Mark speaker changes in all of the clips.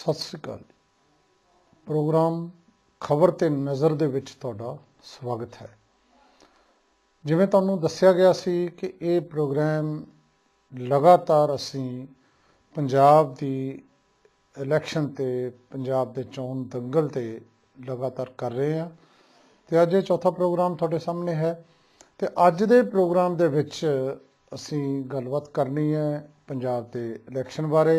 Speaker 1: सत श्री अकाल। प्रोग्राम खबर ते नज़र दे विच तुहाडा स्वागत है। जिवें तुहानूं दस्सिया गया सी कि ये प्रोग्राम लगातार असीं पंजाब दी इलैक्शन ते पंजाब दे चोण दंगल ते लगातार कर रहे हैं ते अज ये चौथा प्रोग्राम तुहाडे सामने है। ते अज दे प्रोग्राम दे विच असीं गलबात करनी है पंजाब दे इलैक्शन बारे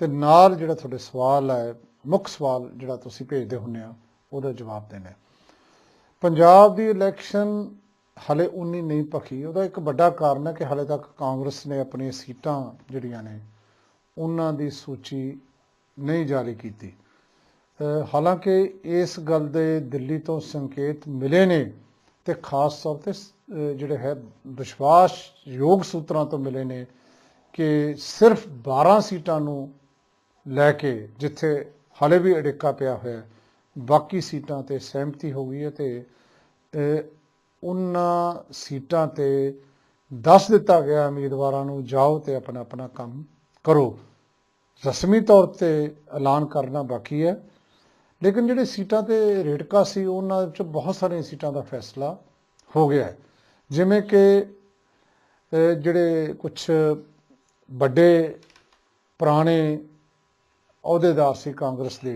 Speaker 1: ते नाल जिहड़ा तुहाडे सवाल है मुख सवाल जिहड़ा तुसीं भेजदे हुंदे आ ਉਹਦਾ जवाब देना है। पंजाब दी इलैक्शन हाले उन्नी नहीं भखी। ਉਹਦਾ एक ਵੱਡਾ कारण है कि हाले तक कांग्रेस ने अपनी सीटां ਜਿਹੜੀਆਂ ने ਉਹਨਾਂ ਦੀ सूची नहीं जारी की। हालांकि इस गल दे दिल्ली तो संकेत मिले ने ते खास तौर पर ਜਿਹੜੇ है विश्वासयोग सूत्रां तो मिले ने कि सिर्फ 12 सीटां नूं लैके जिथे हाले भी अड़िका पिया होया बाकी सीटां ते सहमति हो गई है ते उन्हां सीटां ते दस दिता गया उम्मीदवारां नूं जाओ ते अपना अपना काम करो। रस्मी तौर ते ऐलान करना बाकी है, लेकिन जिहड़ी सीटां ते रेड़का सी उन्हां विच बहुत सारियां सीटां दा फैसला हो गया है। जिवें कि जिहड़े कुछ वड्डे पुराने अहुदेदार सी कांग्रेस दे,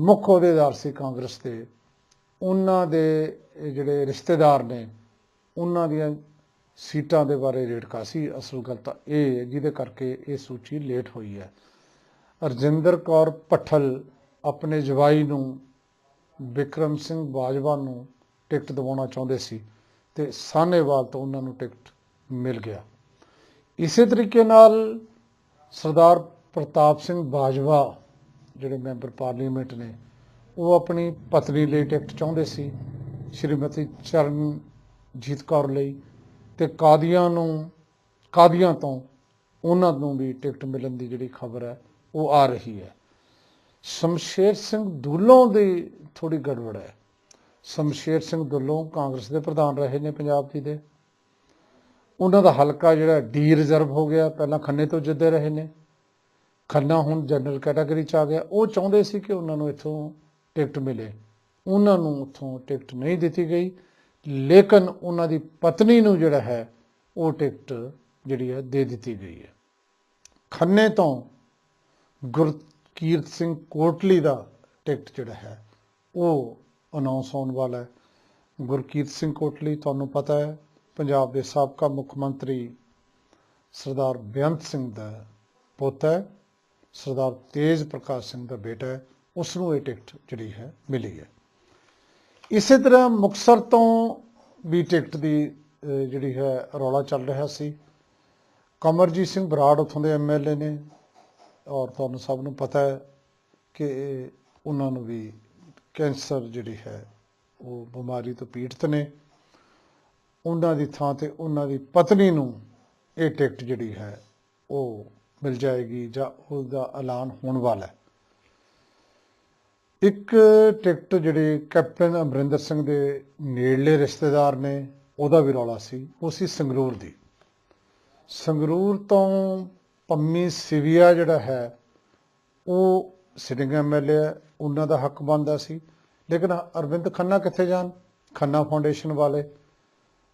Speaker 1: मुख अहुदेदार सी कांग्रेस दे, उन्हां दे जिहड़े रिश्तेदार ने उन्हां दियां सीटां दे बारे रेड़का सी। असल गल तां इह है जिहदे करके ये सूची लेट हुई है। रजिंदर कौर भट्ठल अपने जवाई नूं बिक्रम सिंह बाजवा नूं टिकट दिवाउणा चाहुंदे सी ते साहनेवाल तो उन्हां नूं टिकट मिल गया। इसे तरीके नाल सरदार प्रताप सिंह बाजवा जिहड़े मैंबर पार्लीमेंट ने वो अपनी पत्नी लिए टिकट चाहुंदे सी, श्रीमती चरणजीत कौर लई ते कादियां तो उन्हां नूं भी टिकट मिलण दी जिहड़ी खबर है वो आ रही है। शमशेर सिंह दुल्लों की थोड़ी गड़बड़ है। शमशेर सिंह दुल्लों कांग्रेस के प्रधान रहे ने पंजाब दी दे, उन्हां दा हलका जिहड़ा डी रिजर्व हो गया। पहलां खन्ने तो जिद्दे रहे ने, खन्ना हुण जनरल कैटागरी च आ गया। वो चाहुंदे सी कि उन्हां नूं इत्थों टिकट मिले, उन्हां नूं उत्थों टिकट नहीं दिती गई, लेकिन उन्हां दी पत्नी नूं जिहड़ा है वो टिकट जिहड़ी है दे दिती गई है। खन्ने तो गुरकीरत सिंह कोटली का टिकट जिहड़ा है वो अनाउंस होने वाला है। गुरकीरत सिंह कोटली तुहानूं पता है पंजाब के साबका मुख मंत्री सरदार बेअंत सिंह का पोता है, सरदार तेज प्रकाश सिंह का बेटा है, उसनूं ये टिकट जिहड़ी है मिली है। इस तरह मुक्तसर तो भी टिकट की जिहड़ी है रौला चल रहा सी। कमरजीत सिंह बराड़ उत्थों के MLA ने और तुहानूं सब नूं पता है कि उन्होंने भी कैंसर जिहड़ी है वो बीमारी तो पीड़ित ने। उन्हां दी थां ते उन्हां दी पत्नी नूं ये टिकट जिहड़ी है वो मिल जाएगी जां उसका ऐलान होने वाला है। एक टिकट जिहड़ी कैप्टन अमरिंदर सिंह के नेड़ले रिश्तेदार ने उहदा भी रौला सी, वो सी संगरूर दी। संगरूर तो पंमी सिविया जिहड़ा है वो सिटिंग MLA है, उन्हां दा हक बनदा सी, लेकिन अरविंद खन्ना कित्थे जाण? खन्ना फाउंडेशन वाले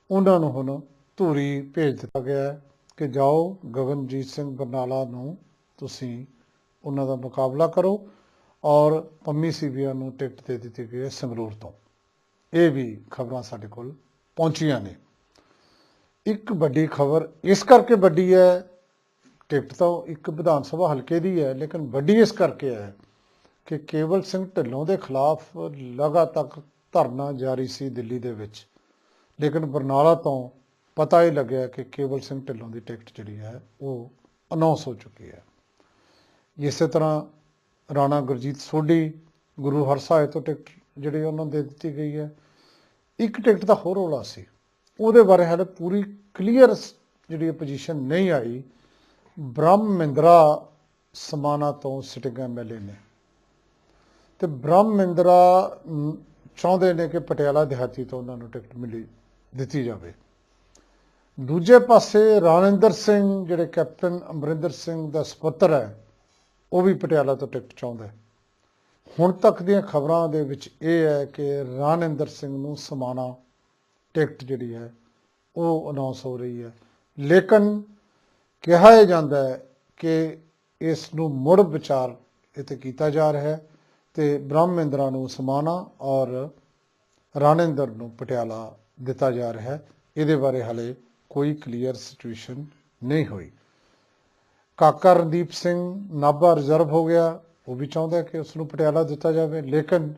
Speaker 1: उन्हां नूं हुण धूरी भेज दिता गया है कि जाओ गगनजीत सिंह बरनाला नूं तुसीं उन्हां दा मुकाबला करो, और पंमी सिविया नूं टिकट दे दिती गई है संगरूर तो। ये भी खबरां साडे कोल पहुंचियां ने। एक वड्डी खबर इस करके वड्डी है, टिकट तो एक विधान सभा हल्के दी है, लेकिन वड्डी इस करके है कि केवल सिंह ढिल्लों के खिलाफ लगातार धरना जारी सी दिल्ली दे विच, लेकिन बरनाला तो पता ही लग्या कि केवल सिंह ढिल्लों की टिकट जिहड़ी है वो अनाउंस हो चुकी है। इस तरह राणा गुरजीत सोढी गुरु हरसाए तो टिकट जिहड़ी उन्होंने दे दी गई है। एक टिकट का होर रौला सी, उहदे बारे हाले पूरी क्लीयर जिहड़ी पोजीशन नहीं आई। ब्रह्म महिंद्रा समाना तो सिटिंग MLA ने ते ब्रह्म महिंद्रा चाहुंदे ने कि पटियाला देहाती तो उन्होंने टिकट मिली दिती जावे। दूजे पासे राणिंदर सिंह जिहड़े कैप्टन अमरिंदर सिंह का सपुत्र है ਉਹ ਵੀ ਪਟਿਆਲਾ ਤੋਂ ਟਿਕਟ ਚਾਹੁੰਦਾ ਹੈ। ਹੁਣ ਤੱਕ ਦੀਆਂ ਖਬਰਾਂ ਦੇ ਵਿੱਚ ਇਹ ਹੈ ਕਿ ਰਾਣਿੰਦਰ ਸਿੰਘ ਨੂੰ ਸਮਾਣਾ ਟਿਕਟ ਜਿਹੜੀ ਹੈ ਉਹ ਅਨਾਉਂਸ ਹੋ ਰਹੀ ਹੈ, ਲੇਕਿਨ ਕਿਹਾ ਇਹ ਜਾਂਦਾ ਹੈ ਕਿ ਇਸ ਨੂੰ ਮੁੜ ਵਿਚਾਰ ਇਹ 'ਤੇ ਕੀਤਾ ਜਾ ਰਿਹਾ ਹੈ ਅਤੇ ਬ੍ਰਹਮ ਮਹਿੰਦਰਾ ਨੂੰ ਸਮਾਣਾ ਔਰ ਰਾਣਿੰਦਰ ਨੂੰ ਪਟਿਆਲਾ ਦਿੱਤਾ ਜਾ ਰਿਹਾ ਹੈ। ਇਹਦੇ ਬਾਰੇ ਹਾਲੇ ਕੋਈ ਕਲੀਅਰ ਸਿਚੁਏਸ਼ਨ ਨਹੀਂ ਹੋਈ। ਕਾਕਾ ਰਣਦੀਪ ਸਿੰਘ ਨਾਭਾ ਰਿਜ਼ਰਵ ਹੋ ਗਿਆ, ਉਹ ਵੀ ਚਾਹੁੰਦਾ ਕਿ ਉਸ ਨੂੰ ਪਟਿਆਲਾ ਦਿੱਤਾ ਜਾਵੇ, ਲੇਕਿਨ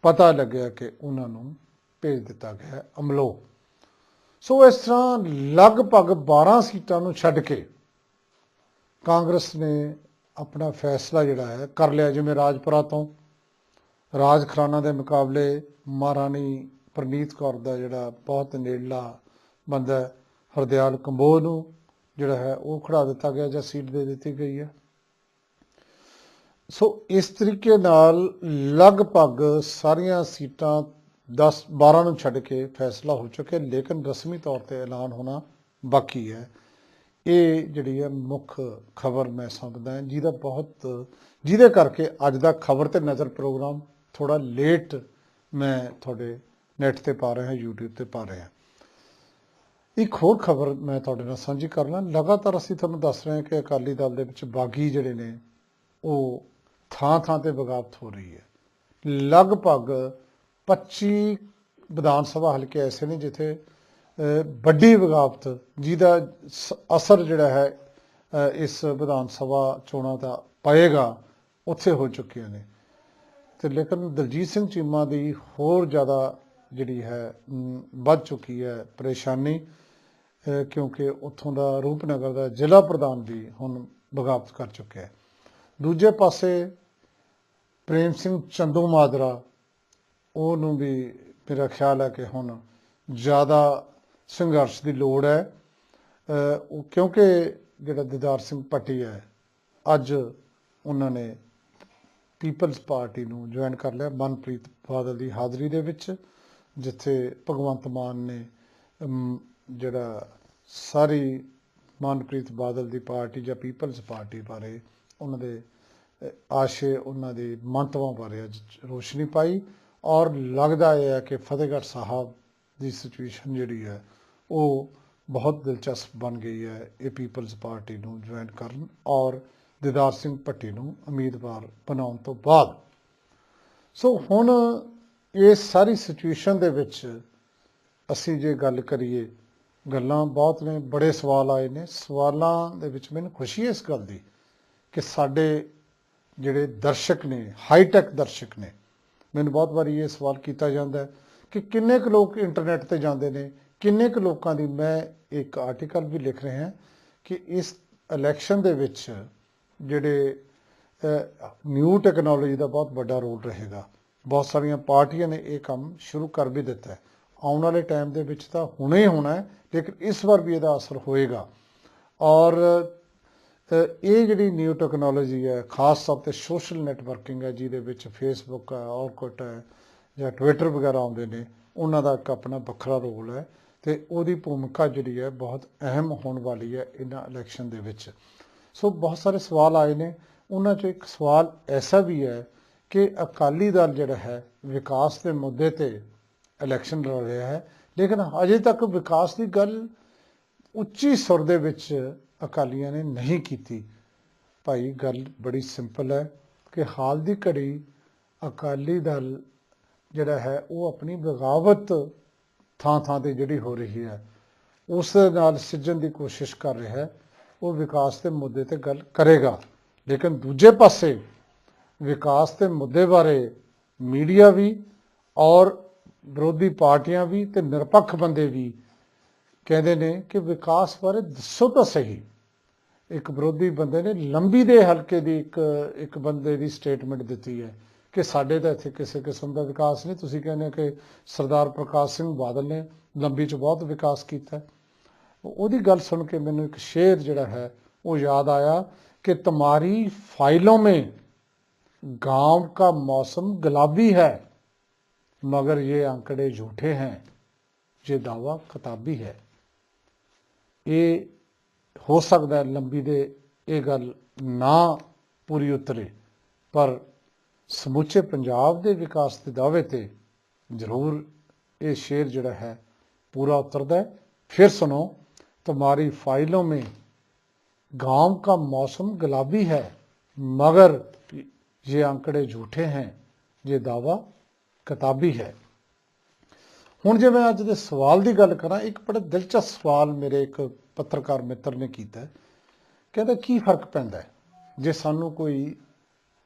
Speaker 1: ਪਤਾ ਲੱਗਿਆ ਕਿ ਉਹਨਾਂ ਨੂੰ ਭੇਜ ਦਿੱਤਾ ਗਿਆ ਅਮਲੋਹ। ਸੋ ਇਸ ਤਰ੍ਹਾਂ ਲਗਭਗ 12 ਸੀਟਾਂ ਨੂੰ ਛੱਡ ਕੇ ਕਾਂਗਰਸ ਨੇ ਆਪਣਾ ਫੈਸਲਾ ਜਿਹੜਾ ਹੈ ਕਰ ਲਿਆ। ਜਿਵੇਂ ਰਾਜਪੁਰਾ ਤੋਂ ਰਾਜ ਖਰਾਨਾ ਦੇ ਮੁਕਾਬਲੇ ਮਹਾਰਾਣੀ ਪ੍ਰਨੀਤ ਕੌਰ ਦਾ ਜਿਹੜਾ ਬਹੁਤ ਨੇੜਲਾ ਬੰਦਾ ਹਰਦਿਆਲ ਕੰਬੋਜ ਨੂੰ ਜਿਹੜਾ ਹੈ ਉਹ ਖੜਾ ਦਿੱਤਾ ਗਿਆ ਜਾਂ ਸੀਟ ਦੇ ਦਿੱਤੀ ਗਈ ਹੈ। ਸੋ ਇਸ ਤਰੀਕੇ ਨਾਲ ਲਗਭਗ ਸਾਰੀਆਂ ਸੀਟਾਂ 10-12 ਨੂੰ ਛੱਡ ਕੇ ਫੈਸਲਾ ਹੋ ਚੁੱਕਿਆ, ਲੇਕਿਨ ਰਸਮੀ ਤੌਰ 'ਤੇ ਐਲਾਨ ਹੋਣਾ ਬਾਕੀ ਹੈ। ਇਹ ਜਿਹੜੀ ਹੈ ਮੁੱਖ ਖਬਰ ਮੈਂ ਸਮਝਦਾ ਹਾਂ ਜਿਹਦੇ ਕਰਕੇ ਅੱਜ ਦਾ ਖਬਰ ਤੇ ਨਜ਼ਰ ਪ੍ਰੋਗਰਾਮ ਥੋੜ੍ਹਾ ਲੇਟ ਮੈਂ ਤੁਹਾਡੇ ਨੈੱਟ 'ਤੇ ਪਾ ਰਿਹਾ, YouTube 'ਤੇ ਪਾ ਰਿਹਾ। ਇੱਕ ਹੋਰ ਖਬਰ ਮੈਂ ਤੁਹਾਡੇ ਨਾਲ ਸਾਂਝੀ ਕਰਨਾ। ਲਗਾਤਾਰ ਅਸੀਂ ਤੁਹਾਨੂੰ ਦੱਸ ਰਹੇ ਹਾਂ ਕਿ ਅਕਾਲੀ ਦਲ ਦੇ ਵਿੱਚ ਬਾਗੀ ਜਿਹੜੇ ਨੇ ਉਹ ਥਾਂ ਤੇ ਬਗਾਵਤ ਹੋ ਰਹੀ ਹੈ। ਲਗਭਗ 25 ਵਿਧਾਨ ਸਭਾ ਹਲਕੇ ਐਸੇ ਨੇ ਜਿੱਥੇ ਵੱਡੀ ਬਗਾਵਤ ਜਿਹਦਾ ਅਸਰ ਜਿਹੜਾ ਹੈ ਇਸ ਵਿਧਾਨ ਸਭਾ ਚੋਣਾਂ ਦਾ ਪਏਗਾ ਉੱਥੇ ਹੋ ਚੁੱਕੀਆਂ ਨੇ। ਅਤੇ ਲੇਕਿਨ ਦਲਜੀਤ ਸਿੰਘ ਚੀਮਾ ਦੀ ਹੋਰ ਜ਼ਿਆਦਾ ਜਿਹੜੀ ਹੈ ਵੱਧ ਚੁੱਕੀ ਹੈ ਪਰੇਸ਼ਾਨੀ, ਕਿਉਂਕਿ ਉੱਥੋਂ ਦਾ ਰੂਪਨਗਰ ਦਾ ਜ਼ਿਲ੍ਹਾ ਪ੍ਰਧਾਨ ਵੀ ਹੁਣ ਬਗਾਵਤ ਕਰ ਚੁੱਕਿਆ ਹੈ। ਦੂਜੇ ਪਾਸੇ ਪ੍ਰੇਮ ਸਿੰਘ ਚੰਦੂਮਾਜਰਾ, ਉਹਨੂੰ ਵੀ ਮੇਰਾ ਖਿਆਲ ਹੈ ਕਿ ਹੁਣ ਜ਼ਿਆਦਾ ਸੰਘਰਸ਼ ਦੀ ਲੋੜ ਹੈ, ਕਿਉਂਕਿ ਜਿਹੜਾ ਦੀਦਾਰ ਸਿੰਘ ਭੱਟੀ ਹੈ ਅੱਜ ਉਹਨਾਂ ਨੇ ਪੀਪਲਸ ਪਾਰਟੀ ਨੂੰ ਜੁਆਇਨ ਕਰ ਲਿਆ ਮਨਪ੍ਰੀਤ ਬਾਦਲ ਦੀ ਹਾਜ਼ਰੀ ਦੇ ਵਿੱਚ, ਜਿੱਥੇ ਭਗਵੰਤ ਮਾਨ ਨੇ ਜਿਹੜਾ ਸਾਰੀ ਮਨਪ੍ਰੀਤ ਬਾਦਲ ਦੀ ਪਾਰਟੀ ਜਾਂ ਪੀਪਲਸ ਪਾਰਟੀ ਬਾਰੇ ਉਹਨਾਂ ਦੇ ਆਸ਼ੇ, ਉਹਨਾਂ ਦੀ ਮੰਤਵਾਂ ਬਾਰੇ ਅੱਜ ਰੋਸ਼ਨੀ ਪਾਈ। ਔਰ ਲੱਗਦਾ ਇਹ ਹੈ ਕਿ ਫਤਿਹਗੜ੍ਹ ਸਾਹਿਬ ਦੀ ਸਿਚੁਏਸ਼ਨ ਜਿਹੜੀ ਹੈ ਉਹ ਬਹੁਤ ਦਿਲਚਸਪ ਬਣ ਗਈ ਹੈ ਇਹ ਪੀਪਲਸ ਪਾਰਟੀ ਨੂੰ ਜੁਆਇਨ ਕਰਨ ਔਰ ਦੀਦਾਰ ਸਿੰਘ ਭੱਟੀ ਨੂੰ ਉਮੀਦਵਾਰ ਬਣਾਉਣ ਤੋਂ ਬਾਅਦ। ਸੋ ਹੁਣ ਇਸ ਸਾਰੀ ਸਿਚੁਏਸ਼ਨ ਦੇ ਵਿੱਚ ਅਸੀਂ ਜੇ ਗੱਲ ਕਰੀਏ, ਗੱਲਾਂ ਬਹੁਤ ਨੇ, ਬੜੇ ਸਵਾਲ ਆਏ ਨੇ। ਸਵਾਲਾਂ ਦੇ ਵਿੱਚ ਮੈਨੂੰ ਖੁਸ਼ੀ ਹੈ ਇਸ ਗੱਲ ਦੀ ਕਿ ਸਾਡੇ ਜਿਹੜੇ ਦਰਸ਼ਕ ਨੇ, ਹਾਈਟੈਕ ਦਰਸ਼ਕ ਨੇ, ਮੈਨੂੰ ਬਹੁਤ ਵਾਰੀ ਇਹ ਸਵਾਲ ਕੀਤਾ ਜਾਂਦਾ ਕਿ ਕਿੰਨੇ ਕੁ ਲੋਕ ਇੰਟਰਨੈਟ 'ਤੇ ਜਾਂਦੇ ਨੇ, ਕਿੰਨੇ ਕੁ ਲੋਕਾਂ ਦੀ। ਮੈਂ ਇੱਕ ਆਰਟੀਕਲ ਵੀ ਲਿਖ ਰਿਹਾ ਕਿ ਇਸ ਇਲੈਕਸ਼ਨ ਦੇ ਵਿੱਚ ਜਿਹੜੇ ਨਿਊ ਟੈਕਨੋਲੋਜੀ ਦਾ ਬਹੁਤ ਵੱਡਾ ਰੋਲ ਰਹੇਗਾ। ਬਹੁਤ ਸਾਰੀਆਂ ਪਾਰਟੀਆਂ ਨੇ ਇਹ ਕੰਮ ਸ਼ੁਰੂ ਕਰ ਵੀ ਦਿੱਤਾ ਹੈ। ਆਉਣ ਵਾਲੇ ਟਾਈਮ ਦੇ ਵਿੱਚ ਤਾਂ ਹੁਣੇ ਹੀ ਹੋਣਾ ਹੈ, ਲੇਕਿਨ ਇਸ ਵਾਰ ਵੀ ਇਹਦਾ ਅਸਰ ਹੋਏਗਾ। ਔਰ ਇਹ ਜਿਹੜੀ ਨਿਊ ਟੈਕਨੋਲੋਜੀ ਹੈ, ਖਾਸ ਤੌਰ 'ਤੇ ਸੋਸ਼ਲ ਨੈਟਵਰਕਿੰਗ ਹੈ, ਜਿਹਦੇ ਵਿੱਚ ਫੇਸਬੁੱਕ ਹੈ, ਔਰਕੁਟ ਹੈ ਜਾਂ ਟਵਿੱਟਰ ਵਗੈਰਾ ਆਉਂਦੇ ਨੇ, ਉਹਨਾਂ ਦਾ ਇੱਕ ਆਪਣਾ ਵੱਖਰਾ ਰੋਲ ਹੈ ਅਤੇ ਉਹਦੀ ਭੂਮਿਕਾ ਜਿਹੜੀ ਹੈ ਬਹੁਤ ਅਹਿਮ ਹੋਣ ਵਾਲੀ ਹੈ ਇਹਨਾਂ ਇਲੈਕਸ਼ਨ ਦੇ ਵਿੱਚ। ਸੋ ਬਹੁਤ ਸਾਰੇ ਸਵਾਲ ਆਏ ਨੇ, ਉਹਨਾਂ 'ਚੋਂ ਇੱਕ ਸਵਾਲ ਐਸਾ ਵੀ ਹੈ ਕਿ ਅਕਾਲੀ ਦਲ ਜਿਹੜਾ ਹੈ ਵਿਕਾਸ ਦੇ ਮੁੱਦੇ 'ਤੇ ਇਲੈਕਸ਼ਨ ਲੜ ਰਿਹਾ ਹੈ, ਲੇਕਿਨ ਅਜੇ ਤੱਕ ਵਿਕਾਸ ਦੀ ਗੱਲ ਉੱਚੀ ਸੁਰ ਦੇ ਵਿੱਚ ਅਕਾਲੀਆਂ ਨੇ ਨਹੀਂ ਕੀਤੀ। ਭਾਈ ਗੱਲ ਬੜੀ ਸਿੰਪਲ ਹੈ ਕਿ ਹਾਲ ਦੀ ਘੜੀ ਅਕਾਲੀ ਦਲ ਜਿਹੜਾ ਹੈ ਉਹ ਆਪਣੀ ਬਗਾਵਤ ਥਾਂ ਤੇ ਜਿਹੜੀ ਹੋ ਰਹੀ ਹੈ ਉਸ ਨਾਲ ਸਿੱਝਣ ਦੀ ਕੋਸ਼ਿਸ਼ ਕਰ ਰਿਹਾ ਹੈ। ਉਹ ਵਿਕਾਸ ਦੇ ਮੁੱਦੇ 'ਤੇ ਗੱਲ ਕਰੇਗਾ, ਲੇਕਿਨ ਦੂਜੇ ਪਾਸੇ ਵਿਕਾਸ ਦੇ ਮੁੱਦੇ ਬਾਰੇ ਮੀਡੀਆ ਵੀ ਔਰ ਵਿਰੋਧੀ ਪਾਰਟੀਆਂ ਵੀ ਅਤੇ ਨਿਰਪੱਖ ਬੰਦੇ ਵੀ ਕਹਿੰਦੇ ਨੇ ਕਿ ਵਿਕਾਸ ਬਾਰੇ ਦੱਸੋ ਤਾਂ ਸਹੀ। ਇੱਕ ਵਿਰੋਧੀ ਬੰਦੇ ਨੇ ਲੰਬੀ ਦੇ ਹਲਕੇ ਦੀ ਇੱਕ ਬੰਦੇ ਦੀ ਸਟੇਟਮੈਂਟ ਦਿੱਤੀ ਹੈ ਕਿ ਸਾਡੇ ਤਾਂ ਇੱਥੇ ਕਿਸੇ ਕਿਸਮ ਦਾ ਵਿਕਾਸ ਨਹੀਂ। ਤੁਸੀਂ ਕਹਿੰਦੇ ਹੋ ਕਿ ਸਰਦਾਰ ਪ੍ਰਕਾਸ਼ ਸਿੰਘ ਬਾਦਲ ਨੇ ਲੰਬੀ 'ਚ ਬਹੁਤ ਵਿਕਾਸ ਕੀਤਾ। ਉਹਦੀ ਗੱਲ ਸੁਣ ਕੇ ਮੈਨੂੰ ਇੱਕ ਸ਼ੇਰ ਜਿਹੜਾ ਹੈ ਉਹ ਯਾਦ ਆਇਆ कि तुम्हारी फाइलों में गांव का मौसम गुलाबी है, मगर ये आंकड़े झूठे हैं, ये दावा किताबी है। ये हो सकता है लंबी दे ये गल ना ਪੂਰੀ ਉਤਰੇ, ਪਰ ਸਮੁੱਚੇ ਪੰਜਾਬ ਦੇ ਵਿਕਾਸ ਦੇ ਦਾਅਵੇ ਤੇ ਜ਼ਰੂਰ ये शेर जड़ा है पूरा उतरता है। फिर सुनो, तुम्हारी फाइलों में गांव का मौसम गुलाबी है, मगर ये आंकड़े झूठे हैं, ये दावा किताबी है। हुण जे मैं अज दे सवाल की गल करा, एक बड़ा दिलचस्प सवाल मेरे एक पत्रकार मित्र ने किया। कहता की फर्क पैंदा है जे सानू कोई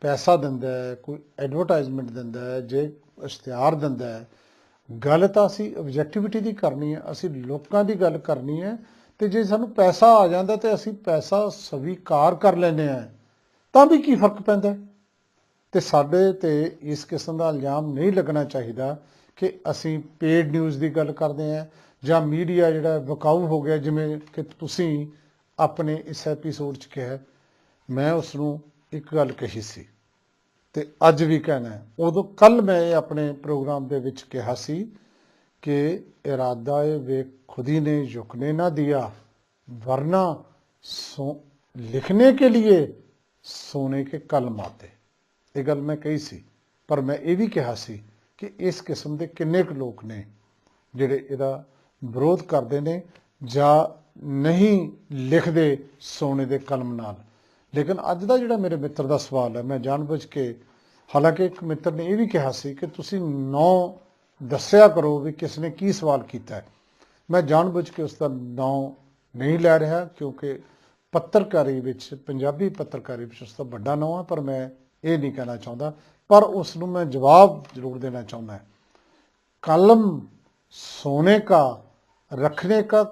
Speaker 1: पैसा दिंदा है, कोई एडवरटाइजमेंट दिंदा है, जे इश्तिहार दिंदा है, गल तो असी ऑब्जैक्टिविटी की करनी है, असी लोगों की गल करनी है, तो जे सानू पैसा आ जाता तो असी पैसा स्वीकार कर लेने हैं, तो भी की फर्क पैंदा है। तो साडे ते इस किस्म का इल्जाम नहीं लगना चाहिए कि असी पेड न्यूज़ की गल करते हैं जां मीडिया जिहड़ा विकाऊ हो गया, जिवें कि तुसीं अपने इस एपीसोड च कहा। मैं उसनूं एक गल कही सी ते अज भी कहना है, उदों कल मैं अपने प्रोग्राम दे विच कहा सी कि इरादा वे खुद ही ने झुकने ना दिया, वरना लिखने के लिए सोने के कलम आते। ये गल मैं कही सी, पर मैं ये भी कहा सी कि इस किस्म के किन्ने क लोग ने जिहड़े इहदा विरोध करते हैं जां नहीं लिखते सोने के कलम नाल। लेकिन अज का जिहड़ा मेरे मित्र का सवाल है, मैं जानबूझ के, हालांकि एक मित्र ने यह भी कहा सी कि तुसीं नौ दस्सिया करो भी किसने की सवाल किया है। मैं जानबूझ के उसका नाम नहीं लै रहा, क्योंकि पत्रकारी विच, पंजाबी पत्रकारी विच उसका बड़ा नाम है, पर मैं ये नहीं कहना चाहता, पर उसनूं मैं जवाब जरूर देना चाहता। कलम सोने का रखने का,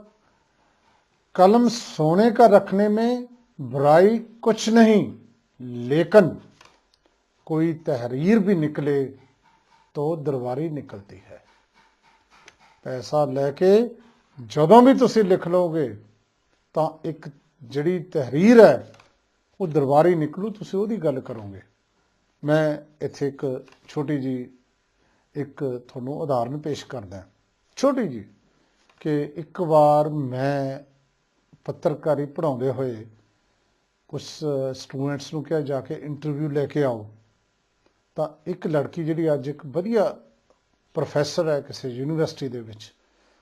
Speaker 1: कलम सोने का रखने में बुराई कुछ नहीं, लेकिन कोई तहरीर भी निकले तो दरबारी निकलती है। पैसा लैके जदों भी तुसीं लिख लोगे तो एक जिहड़ी तहरीर है वो दरबारी निकलू, तुसीं उहदी गल करोगे। मैं इत्थे एक छोटी जी एक तुहानूं उदाहरण पेश करदा, छोटी जी, कि एक बार मैं पत्रकारी पढ़ाउंदे होए कुछ स्टूडेंट्स नूं कहा जाके इंटरव्यू लैके आओ, तो एक लड़की जिहड़ी अज एक वधिया प्रोफैसर है किसी यूनीवर्सिटी दे विच,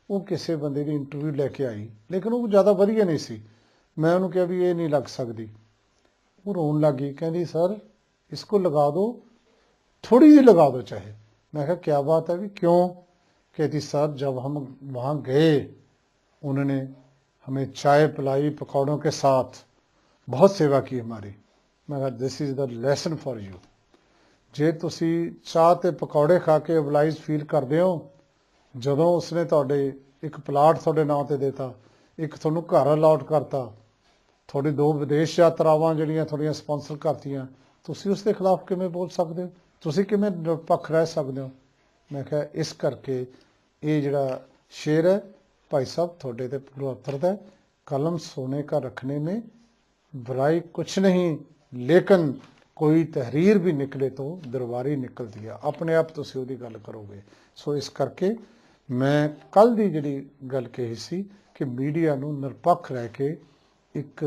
Speaker 1: वो किसी बंदे की इंटरव्यू लैके आई, लेकिन वो ज़्यादा वधिया नहीं सी। मैं उन्होंने कहा भी ये नहीं लग सकती, वो रोन लग गई, कहती सर इसको लगा दो, थोड़ी जी लगा दो चाहे। मैं कहा क्या बात है, भी क्यों? कहती सर जब हम वहाँ गए उन्होंने हमें चाय पिलाई पकौड़ों के साथ, बहुत सेवा की हमारी। मैं कहा this is the lesson for you. जे तुसी चाह ते पकौड़े खा के ओबलाइज फील करते हो, जदों उसने तुहाडे एक प्लाट तुहाडे नाम ते देता, एक तुहानूं घर अलाट करता, थोड़ी दो विदेश यात्रावां जिहड़ियां थोड़ियां स्पॉन्सर करतियां, तुसी उसके खिलाफ किवें बोल सकते हो? तुसी किवें निरपक्ष रह सकते हो? मैं कहा इस करके ये जिहड़ा शेर है भाई साहब थोड़े ते पूरा उतरदा है। कलम सोने का रखने में बुराई कुछ नहीं, लेकिन कोई तहरीर भी निकले तो दरबारी निकलती है। अपने आप तुसीं उहदी गल करोगे। सो इस करके मैं कल दी जिहड़ी गल कही सी कि मीडिया नूं निरपक्ष रह के एक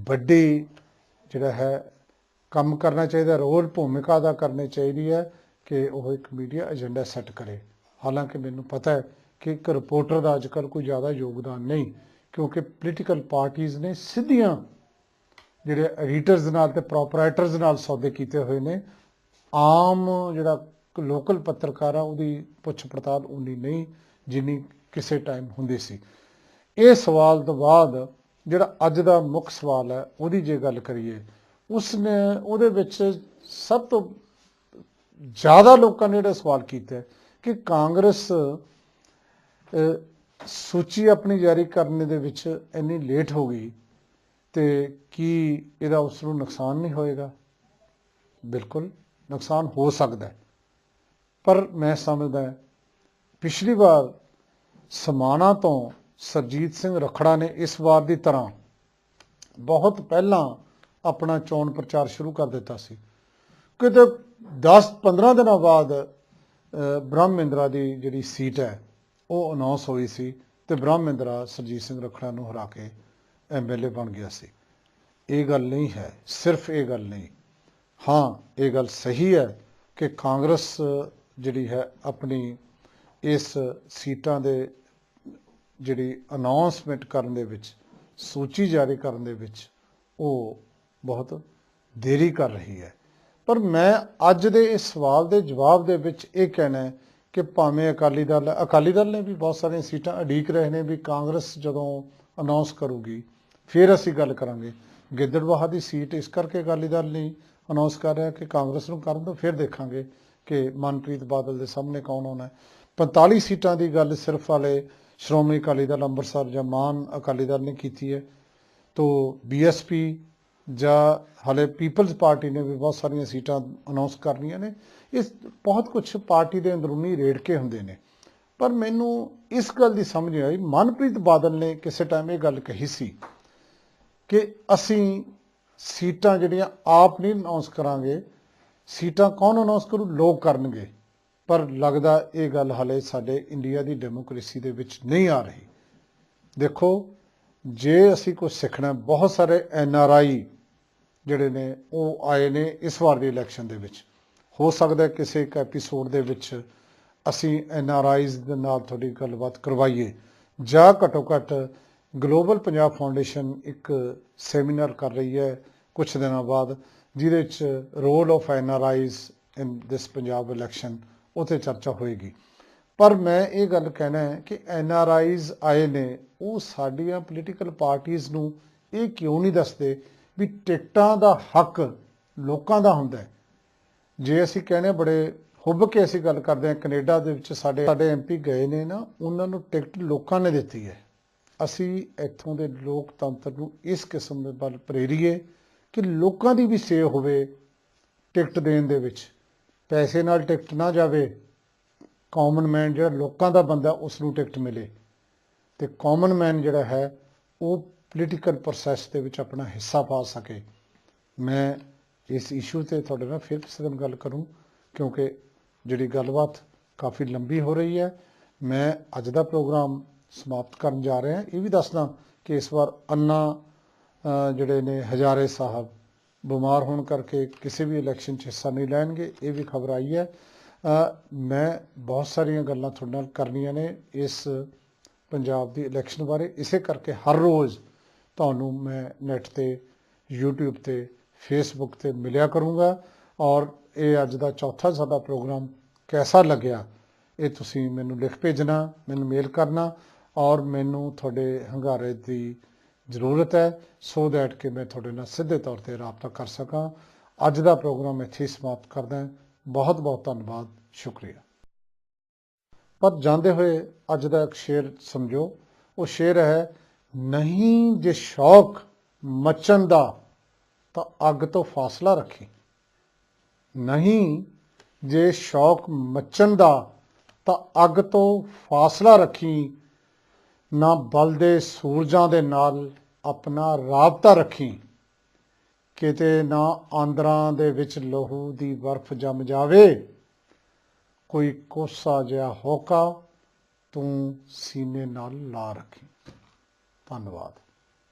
Speaker 1: वड्डी जिहड़ा है काम करना चाहिए, रोल भूमिका अदा करनी चाहिए कि वह एक मीडिया एजेंडा सैट करे। हालांकि मैनूं पता है कि एक रिपोर्टर का अजकल कोई ज़्यादा योगदान नहीं, क्योंकि पोलीटिकल पार्टीज़ ने सीधियां जिहड़े एडिटर्स नाल ते प्रोपराइटर्स नाल सौदे कीते हुए ने। आम जिहड़ा लोकल पत्रकार आ उहदी पुछ पड़ताल उन्नी नहीं जिन्नी किसी टाइम हुंदी सी। ये सवाल तो बाद जिहड़ा अज दा मुख सवाल है उहदी जे गल करिए, उसने उहदे विच सब तो ज़्यादा लोगों ने जिहड़ा सवाल किया कि कांग्रेस सूची अपनी जारी करने दे विच इन्नी लेट हो गई तो की इहदा उसनूं नुकसान नहीं होएगा? बिल्कुल नुकसान हो सकता है, पर मैं समझदा पिछली बार समाणा तो सरजीत सिंह रखड़ा ने इस बार की तरह बहुत पहला अपना चोण प्रचार शुरू कर दिता सी। किते 10-15 दिनों बाद ब्रह्मइंद्रा की जिहड़ी सीट है वो अनाउंस हुई सी ते ब्रह्मइंद्रा सरजीत सिंह रखड़ा नूं हरा के MLA बन गया सी। ਇਹ ਗੱਲ ਨਹੀਂ ਹੈ, ਸਿਰਫ ਇਹ ਗੱਲ ਨਹੀਂ। ਹਾਂ, ਇਹ ਗੱਲ ਸਹੀ ਹੈ ਕਿ ਕਾਂਗਰਸ ਜਿਹੜੀ ਹੈ ਆਪਣੀ ਇਸ ਸੀਟਾਂ ਦੇ ਜਿਹੜੀ ਅਨਾਉਂਸਮੈਂਟ ਕਰਨ ਦੇ ਵਿੱਚ, ਸੂਚੀ ਜਾਰੀ ਕਰਨ ਦੇ ਵਿੱਚ ਉਹ ਬਹੁਤ ਦੇਰੀ ਕਰ ਰਹੀ ਹੈ। ਪਰ ਮੈਂ ਅੱਜ ਦੇ ਇਸ ਸਵਾਲ ਦੇ ਜਵਾਬ ਦੇ ਵਿੱਚ ਇਹ ਕਹਿਣਾ ਹੈ ਕਿ ਭਾਵੇਂ ਅਕਾਲੀ ਦਲ ਨੇ ਵੀ ਬਹੁਤ ਸਾਰੀਆਂ ਸੀਟਾਂ ਉਡੀਕ ਰਹੇ ਨੇ ਵੀ ਕਾਂਗਰਸ ਜਦੋਂ ਅਨਾਉਂਸ ਕਰੂਗੀ ਫਿਰ ਅਸੀਂ ਗੱਲ ਕਰਾਂਗੇ। ਗਿੱਦੜਬਾਹਾ ਦੀ ਸੀਟ ਇਸ ਕਰਕੇ ਅਕਾਲੀ ਦਲ ਨਹੀਂ ਅਨਾਉਂਸ ਕਰ ਰਿਹਾ ਕਿ ਕਾਂਗਰਸ ਨੂੰ ਕਰਨ ਤੋਂ ਫਿਰ ਦੇਖਾਂਗੇ ਕਿ ਮਨਪ੍ਰੀਤ ਬਾਦਲ ਦੇ ਸਾਹਮਣੇ ਕੌਣ ਆਉਣਾ ਹੈ। 45 ਸੀਟਾਂ ਦੀ ਗੱਲ ਸਿਰਫ ਵਾਲੇ ਸ਼੍ਰੋਮਣੀ ਅਕਾਲੀ ਦਲ ਅੰਮ੍ਰਿਤਸਰ ਜਾਂ ਮਾਨ ਅਕਾਲੀ ਦਲ ਨੇ ਕੀਤੀ ਹੈ। ਤੋ BSP ਜਾਂ ਹਾਲੇ ਪੀਪਲਜ਼ ਪਾਰਟੀ ਨੇ ਵੀ ਬਹੁਤ ਸਾਰੀਆਂ ਸੀਟਾਂ ਅਨਾਉਂਸ ਕਰਨੀਆਂ ਨੇ। ਇਹ ਬਹੁਤ ਕੁਛ ਪਾਰਟੀ ਦੇ ਅੰਦਰੂਨੀ ਰੇੜਕੇ ਹੁੰਦੇ ਨੇ। ਪਰ ਮੈਨੂੰ ਇਸ ਗੱਲ ਦੀ ਸਮਝ ਆਈ, ਮਨਪ੍ਰੀਤ ਬਾਦਲ ਨੇ ਕਿਸੇ ਟਾਈਮ ਇਹ ਗੱਲ ਕਹੀ ਸੀ ਕਿ ਅਸੀਂ ਸੀਟਾਂ ਜਿਹੜੀਆਂ ਆਪ ਨਹੀਂ ਅਨਾਉਂਸ ਕਰਾਂਗੇ, ਸੀਟਾਂ ਕੌਣ ਅਨਾਉਂਸ ਕਰੂ, ਲੋਕ ਕਰਨਗੇ। ਪਰ ਲੱਗਦਾ ਇਹ ਗੱਲ ਹਾਲੇ ਸਾਡੇ ਇੰਡੀਆ ਦੀ ਡੈਮੋਕ੍ਰੇਸੀ ਦੇ ਵਿੱਚ ਨਹੀਂ ਆ ਰਹੀ। ਦੇਖੋ, ਜੇ ਅਸੀਂ ਕੁਝ ਸਿੱਖਣਾ, ਬਹੁਤ ਸਾਰੇ NRI ਜਿਹੜੇ ਨੇ ਉਹ ਆਏ ਨੇ ਇਸ ਵਾਰ ਦੀ ਇਲੈਕਸ਼ਨ ਦੇ ਵਿੱਚ। ਹੋ ਸਕਦਾ ਕਿਸੇ ਇੱਕ ਐਪੀਸੋਡ ਦੇ ਵਿੱਚ ਅਸੀਂ NRIs ਦੇ ਨਾਲ ਤੁਹਾਡੀ ਗੱਲਬਾਤ ਕਰਵਾਈਏ, ਜਾਂ ਘੱਟੋ ਘੱਟ ਗਲੋਬਲ ਪੰਜਾਬ ਫਾਊਂਡੇਸ਼ਨ ਇੱਕ ਸੈਮੀਨਾਰ ਕਰ ਰਹੀ ਹੈ ਕੁਛ ਦਿਨਾਂ ਬਾਅਦ, ਜਿਹਦੇ 'ਚ role of NRIs in this Punjab election, ਉੱਥੇ ਚਰਚਾ ਹੋਏਗੀ। ਪਰ ਮੈਂ ਇਹ ਗੱਲ ਕਹਿਣਾ ਹੈ ਕਿ NRIs ਆਏ ਨੇ, ਉਹ ਸਾਡੀਆਂ ਪੋਲੀਟੀਕਲ ਪਾਰਟੀਆਂ ਨੂੰ ਇਹ ਕਿਉਂ ਨਹੀਂ ਦੱਸਦੇ ਵੀ ਟਿਕਟਾਂ ਦਾ ਹੱਕ ਲੋਕਾਂ ਦਾ ਹੁੰਦਾ ਹੈ। ਜੇ ਅਸੀਂ ਕਹਿੰਦੇ ਬੜੇ ਹੁੱਬ ਕੇ ਅਸੀਂ ਗੱਲ ਕਰਦੇ ਹਾਂ, ਕੈਨੇਡਾ ਦੇ ਵਿੱਚ ਸਾਡੇ MP ਗਏ ਨੇ ਨਾ, ਉਹਨਾਂ ਨੂੰ ਟਿਕਟ ਲੋਕਾਂ ਨੇ ਦਿੱਤੀ ਹੈ। ਅਸੀਂ ਇੱਥੋਂ ਦੇ ਲੋਕਤੰਤਰ ਨੂੰ ਇਸ ਕਿਸਮ ਦੇ ਵੱਲ ਪ੍ਰੇਰੀਏ ਕਿ ਲੋਕਾਂ ਦੀ ਵੀ ਸੇ ਹੋਵੇ ਟਿਕਟ ਦੇਣ ਦੇ ਵਿੱਚ। ਪੈਸੇ ਨਾਲ ਟਿਕਟ ਨਾ ਜਾਵੇ, ਕਾਮਨ ਮੈਨ ਜਿਹੜਾ ਲੋਕਾਂ ਦਾ ਬੰਦਾ ਉਸ ਨੂੰ ਟਿਕਟ ਮਿਲੇ, ਅਤੇ ਕਾਮਨ ਮੈਨ ਜਿਹੜਾ ਹੈ ਉਹ ਪੋਲੀਟੀਕਲ ਪ੍ਰੋਸੈਸ ਦੇ ਵਿੱਚ ਆਪਣਾ ਹਿੱਸਾ ਪਾ ਸਕੇ। ਮੈਂ ਇਸ ਇਸ਼ੂ 'ਤੇ ਤੁਹਾਡੇ ਨਾਲ ਫਿਰ ਕਿਸੇ ਦਿਨ ਗੱਲ ਕਰੂੰ, ਕਿਉਂਕਿ ਜਿਹੜੀ ਗੱਲਬਾਤ ਕਾਫੀ ਲੰਬੀ ਹੋ ਰਹੀ ਹੈ। ਮੈਂ ਅੱਜ ਦਾ ਪ੍ਰੋਗਰਾਮ ਸਮਾਪਤ ਕਰਨ ਜਾ ਰਿਹਾ। ਇਹ ਵੀ ਦੱਸਦਾ ਕਿ ਇਸ ਵਾਰ ਅੰਨਾ ਜਿਹੜੇ ਨੇ ਹਜ਼ਾਰੇ ਸਾਹਿਬ ਬਿਮਾਰ ਹੋਣ ਕਰਕੇ ਕਿਸੇ ਵੀ ਇਲੈਕਸ਼ਨ 'ਚ ਹਿੱਸਾ ਨਹੀਂ ਲੈਣਗੇ, ਇਹ ਵੀ ਖਬਰ ਆਈ ਹੈ। ਮੈਂ ਬਹੁਤ ਸਾਰੀਆਂ ਗੱਲਾਂ ਤੁਹਾਡੇ ਨਾਲ ਕਰਨੀਆਂ ਨੇ ਇਸ ਪੰਜਾਬ ਦੀ ਇਲੈਕਸ਼ਨ ਬਾਰੇ, ਇਸੇ ਕਰਕੇ ਹਰ ਰੋਜ਼ ਤੁਹਾਨੂੰ ਮੈਂ ਨੈੱਟ 'ਤੇ, YouTube 'ਤੇ, Facebook 'ਤੇ ਮਿਲਿਆ ਕਰੂੰਗਾ। ਔਰ ਇਹ ਅੱਜ ਦਾ ਚੌਥਾ ਸਾਡਾ ਪ੍ਰੋਗਰਾਮ ਕੈਸਾ ਲੱਗਿਆ, ਇਹ ਤੁਸੀਂ ਮੈਨੂੰ ਲਿਖ ਭੇਜਣਾ, ਮੈਨੂੰ ਮੇਲ ਕਰਨਾ, ਔਰ ਮੈਨੂੰ ਤੁਹਾਡੇ ਹੁੰਗਾਰੇ ਦੀ ਜ਼ਰੂਰਤ ਹੈ ਸੋ ਦੈਟ ਕਿ ਮੈਂ ਤੁਹਾਡੇ ਨਾਲ ਸਿੱਧੇ ਤੌਰ 'ਤੇ ਰਾਬਤਾ ਕਰ ਸਕਾਂ। ਅੱਜ ਦਾ ਪ੍ਰੋਗਰਾਮ ਇੱਥੇ ਹੀ ਸਮਾਪਤ ਕਰਦਾ। ਬਹੁਤ ਬਹੁਤ ਧੰਨਵਾਦ, ਸ਼ੁਕਰੀਆ। ਪਰ ਜਾਂਦੇ ਹੋਏ ਅੱਜ ਦਾ ਇੱਕ ਸ਼ੇਰ ਸਮਝੋ। ਉਹ ਸ਼ੇਰ ਹੈ, ਨਹੀਂ ਜੇ ਸ਼ੌਕ ਮੱਚਣ ਦਾ ਤਾਂ ਅੱਗ ਤੋਂ ਫਾਸਲਾ ਰੱਖੀ। ਨਹੀਂ ਜੇ ਸ਼ੌਕ ਮੱਚਣ ਦਾ ਤਾਂ ਅੱਗ ਤੋਂ ਫਾਸਲਾ ਰੱਖੀ। ਨਾ ਬਲਦੇ ਸੂਰਜਾਂ ਦੇ ਨਾਲ ਆਪਣਾ ਰਾਬਤਾ ਰੱਖੀ। ਕਿਤੇ ਨਾ ਆਂਦਰਾਂ ਦੇ ਵਿੱਚ ਲਹੂ ਦੀ ਬਰਫ਼ ਜੰਮ ਜਾਵੇ। ਕੋਈ ਕੋਸਾ ਜਿਹਾ ਹੋਕਾ ਤੂੰ ਸੀਨੇ ਨਾਲ ਲਾ ਰੱਖੀ। ਧੰਨਵਾਦ।